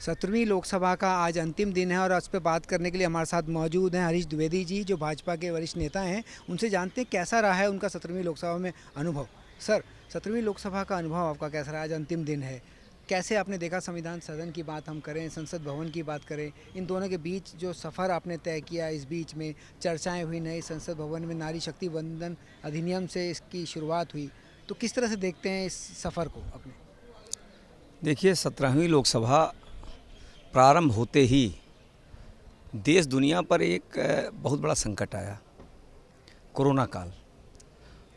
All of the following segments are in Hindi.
17वीं लोकसभा का आज अंतिम दिन है और उस पर बात करने के लिए हमारे साथ मौजूद हैं हरीश द्विवेदी जी, जो भाजपा के वरिष्ठ नेता हैं। उनसे जानते हैं कैसा रहा है उनका 17वीं लोकसभा में अनुभव। सर, 17वीं लोकसभा का अनुभव आपका कैसा रहा? आज अंतिम दिन है, कैसे आपने देखा? संविधान सदन की बात हम करें, संसद भवन की बात करें, इन दोनों के बीच जो सफ़र आपने तय किया, इस बीच में चर्चाएँ हुई, नई संसद भवन में नारी शक्ति वंदन अधिनियम से इसकी शुरुआत हुई, तो किस तरह से देखते हैं इस सफ़र को अपने? देखिए, 17वीं लोकसभा प्रारंभ होते ही देश दुनिया पर एक बहुत बड़ा संकट आया, कोरोना काल।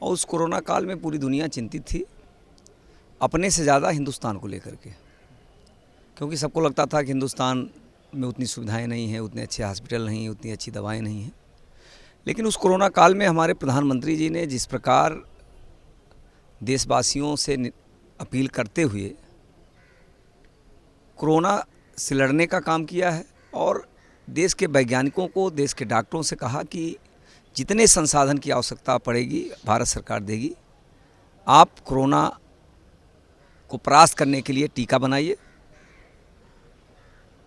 और उस कोरोना काल में पूरी दुनिया चिंतित थी, अपने से ज़्यादा हिंदुस्तान को लेकर के, क्योंकि सबको लगता था कि हिंदुस्तान में उतनी सुविधाएं नहीं हैं, उतने अच्छे हॉस्पिटल नहीं हैं, उतनी अच्छी दवाएं नहीं हैं। लेकिन उस कोरोना काल में हमारे प्रधानमंत्री जी ने जिस प्रकार देशवासियों से अपील करते हुए कोरोना से लड़ने का काम किया है, और देश के वैज्ञानिकों को, देश के डॉक्टरों से कहा कि जितने संसाधन की आवश्यकता पड़ेगी भारत सरकार देगी। आप कोरोना को परास्त करने के लिए टीका बनाइए।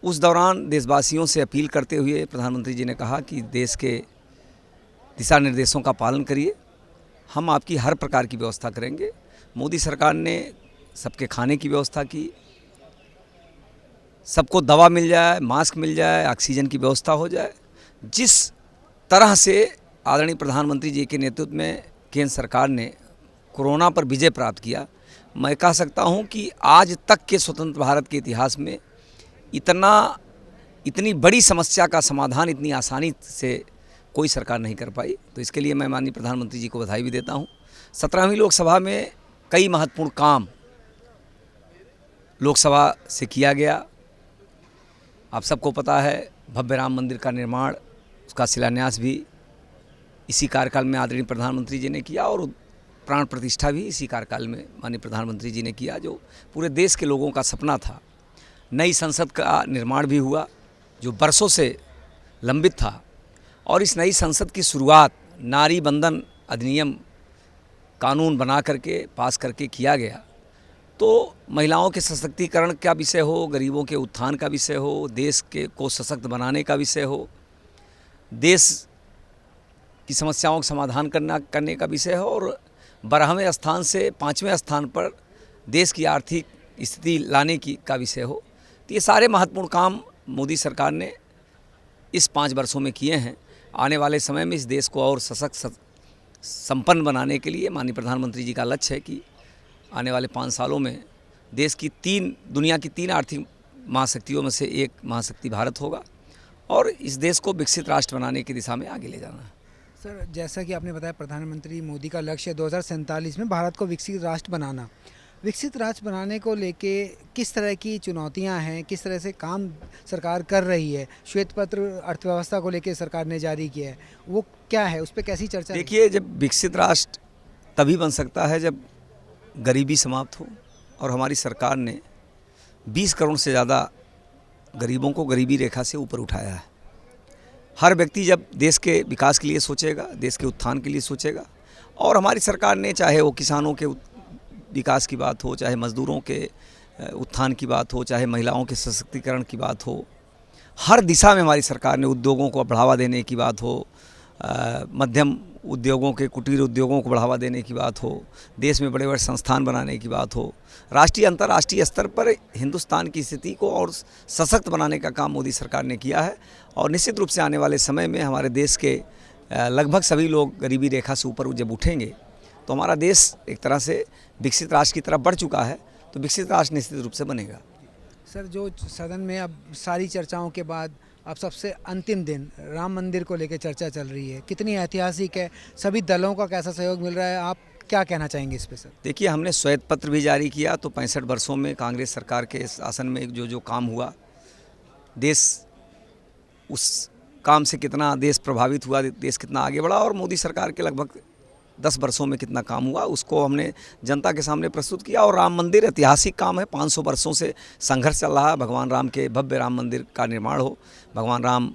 उस दौरान देशवासियों से अपील करते हुए प्रधानमंत्री जी ने कहा कि देश के दिशा निर्देशों का पालन करिए, हम आपकी हर प्रकार की व्यवस्था करेंगे। मोदी सरकार ने सबके खाने की व्यवस्था की, सबको दवा मिल जाए, मास्क मिल जाए, ऑक्सीजन की व्यवस्था हो जाए। जिस तरह से आदरणीय प्रधानमंत्री जी के नेतृत्व में केंद्र सरकार ने कोरोना पर विजय प्राप्त किया, मैं कह सकता हूं कि आज तक के स्वतंत्र भारत के इतिहास में इतनी बड़ी समस्या का समाधान इतनी आसानी से कोई सरकार नहीं कर पाई। तो इसके लिए मैं माननीय प्रधानमंत्री जी को बधाई भी देता हूं। 17वीं लोकसभा में कई महत्वपूर्ण काम लोकसभा से किया गया। आप सबको पता है, भव्य राम मंदिर का निर्माण, उसका शिलान्यास भी इसी कार्यकाल में आदरणीय प्रधानमंत्री जी ने किया, और प्राण प्रतिष्ठा भी इसी कार्यकाल में माननीय प्रधानमंत्री जी ने किया, जो पूरे देश के लोगों का सपना था। नई संसद का निर्माण भी हुआ, जो बरसों से लंबित था, और इस नई संसद की शुरुआत नारी बंधन अधिनियम कानून बना करके, पास करके किया गया। तो महिलाओं के सशक्तिकरण का विषय हो, गरीबों के उत्थान का विषय हो, देश के को सशक्त बनाने का विषय हो, देश की समस्याओं का समाधान करने का विषय हो, और 12वें स्थान से 5वें स्थान पर देश की आर्थिक स्थिति लाने का विषय हो। तो ये सारे महत्वपूर्ण काम मोदी सरकार ने इस 5 वर्षों में किए हैं। आने वाले समय में इस देश को और सशक्त संपन्न बनाने के लिए माननीय प्रधानमंत्री जी का लक्ष्य है कि आने वाले 5 सालों में देश की दुनिया की 3 आर्थिक महाशक्तियों में से एक महाशक्ति भारत होगा, और इस देश को विकसित राष्ट्र बनाने की दिशा में आगे ले जाना है। सर, जैसा कि आपने बताया, प्रधानमंत्री मोदी का लक्ष्य 2047 में भारत को विकसित राष्ट्र बनाना। विकसित राष्ट्र बनाने को लेके किस तरह की चुनौतियां हैं, किस तरह से काम सरकार कर रही है? श्वेत पत्र अर्थव्यवस्था को लेके सरकार ने जारी किया है, वो क्या है, उस पर कैसी चर्चा? देखिए, जब विकसित राष्ट्र तभी बन सकता है जब गरीबी समाप्त हो, और हमारी सरकार ने 20 करोड़ से ज़्यादा गरीबों को गरीबी रेखा से ऊपर उठाया है। हर व्यक्ति जब देश के विकास के लिए सोचेगा, देश के उत्थान के लिए सोचेगा, और हमारी सरकार ने, चाहे वो किसानों के विकास की बात हो, चाहे मजदूरों के उत्थान की बात हो, चाहे महिलाओं के सशक्तिकरण की बात हो, हर दिशा में हमारी सरकार ने, उद्योगों को बढ़ावा देने की बात हो, मध्यम उद्योगों के, कुटीर उद्योगों को बढ़ावा देने की बात हो, देश में बड़े बड़े संस्थान बनाने की बात हो, राष्ट्रीय अंतर्राष्ट्रीय स्तर पर हिंदुस्तान की स्थिति को और सशक्त बनाने का काम मोदी सरकार ने किया है। और निश्चित रूप से आने वाले समय में हमारे देश के लगभग सभी लोग गरीबी रेखा से ऊपर जब उठेंगे, तो हमारा देश एक तरह से विकसित राष्ट्र की तरफ बढ़ चुका है, तो विकसित राष्ट्र निश्चित रूप से बनेगा। सर, जो सदन में अब सारी चर्चाओं के बाद अब सबसे अंतिम दिन राम मंदिर को लेकर चर्चा चल रही है, कितनी ऐतिहासिक है, सभी दलों का कैसा सहयोग मिल रहा है, आप क्या कहना चाहेंगे इस पे सर? देखिए, हमने श्वेत पत्र भी जारी किया, तो 65 वर्षों में कांग्रेस सरकार के शासन में जो काम हुआ, देश उस काम से कितना देश प्रभावित हुआ, देश कितना आगे बढ़ा, और मोदी सरकार के लगभग 10 वर्षों में कितना काम हुआ, उसको हमने जनता के सामने प्रस्तुत किया। और राम मंदिर ऐतिहासिक काम है, 500 वर्षों से संघर्ष चल रहा है, भगवान राम के भव्य राम मंदिर का निर्माण हो, भगवान राम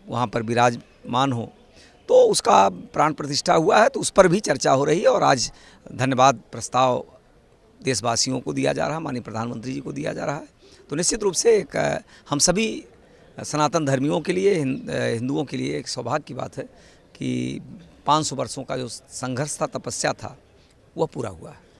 वहाँ पर विराजमान हो, तो उसका प्राण प्रतिष्ठा हुआ है, तो उस पर भी चर्चा हो रही है। और आज धन्यवाद प्रस्ताव देशवासियों को दिया जा रहा है, माननीय प्रधानमंत्री जी को दिया जा रहा है। तो निश्चित रूप से एक हम सभी सनातन धर्मियों के लिए, हिंदुओं के लिए एक सौभाग्य की बात है कि 500 वर्षों का जो संघर्ष था, तपस्या था, वह पूरा हुआ है।